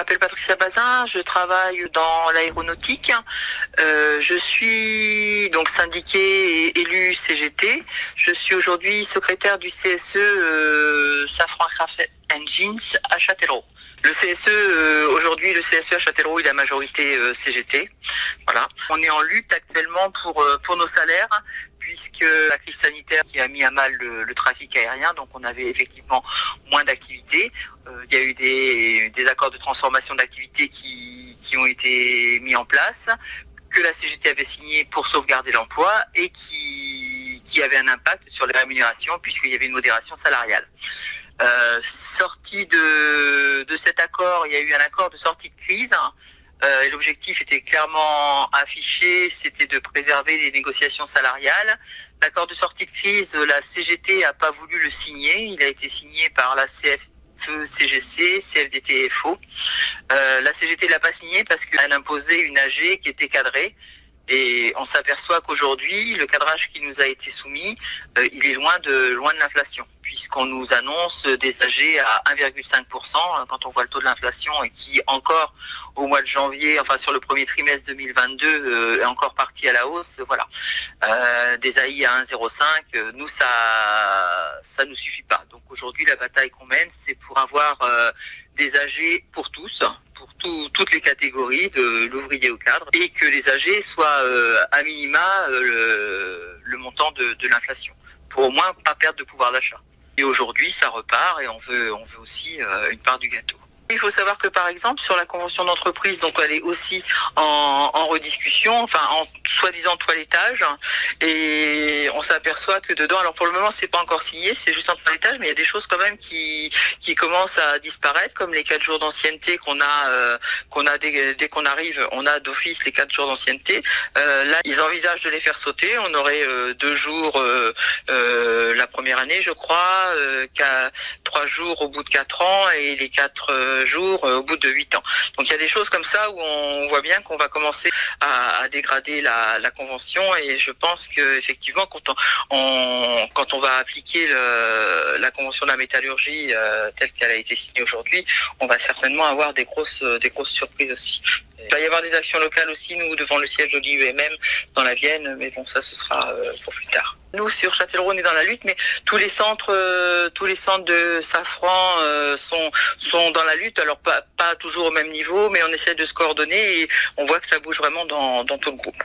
m'appelle Patricia Bazin, je travaille dans l'aéronautique. Je suis donc syndiquée et élue CGT. Je suis aujourd'hui secrétaire du CSE Safran Aircraft Engines à Châtellerault. Le CSE, aujourd'hui, le CSE à Châtellerault, il a majorité CGT. Voilà. On est en lutte actuellement pour nos salaires, puisque la crise sanitaire qui a mis à mal le trafic aérien, donc on avait effectivement moins d'activités. Il y a eu des accords de transformation d'activités qui ont été mis en place, que la CGT avait signé pour sauvegarder l'emploi et qui avait un impact sur les rémunérations puisqu'il y avait une modération salariale. Sorti de cet accord, il y a eu un accord de sortie de crise. Et l'objectif était clairement affiché, c'était de préserver les négociations salariales. L'accord de sortie de crise, la CGT n'a pas voulu le signer. Il a été signé par la CFE-CGC, CFDT et FO. La CGT l'a pas signé parce qu'elle imposait une AG qui était cadrée. Et on s'aperçoit qu'aujourd'hui, le cadrage qui nous a été soumis, il est loin de l'inflation, puisqu'on nous annonce des AG à 1,5% quand on voit le taux de l'inflation et qui encore au mois de janvier, enfin sur le premier trimestre 2022, est encore parti à la hausse. Voilà, des AI à 1,05, nous ça nous suffit pas. Donc aujourd'hui, la bataille qu'on mène, c'est pour avoir des AG pour tous, toutes les catégories, de l'ouvrier au cadre, et que les AG soient à minima le montant de l'inflation, pour au moins pas perdre de pouvoir d'achat. Et aujourd'hui, ça repart et on veut aussi une part du gâteau. Il faut savoir que par exemple sur la convention d'entreprise, donc elle est aussi en rediscussion, enfin en soi-disant toilettage, et on s'aperçoit que dedans, alors pour le moment c'est pas encore signé, c'est juste en toilettage, mais il y a des choses quand même qui commencent à disparaître, comme les 4 jours d'ancienneté qu'on a dès qu'on arrive, on a d'office les 4 jours d'ancienneté. Là, ils envisagent de les faire sauter. On aurait 2 jours la première année, je crois, 3 jours au bout de 4 ans et les 4 jours au bout de 8 ans. Donc il y a des choses comme ça où on voit bien qu'on va commencer à dégrader la convention, et je pense que effectivement quand on va appliquer la convention de la métallurgie telle qu'elle a été signée aujourd'hui, on va certainement avoir des grosses surprises aussi. Il va y avoir des actions locales aussi, nous, devant le siège de l'IUMM dans la Vienne, mais bon, ça, ce sera pour plus tard. Nous, sur Châtellerault, on est dans la lutte, mais tous les centres de Safran sont dans la lutte. Alors, pas toujours au même niveau, mais on essaie de se coordonner et on voit que ça bouge vraiment dans tout le groupe.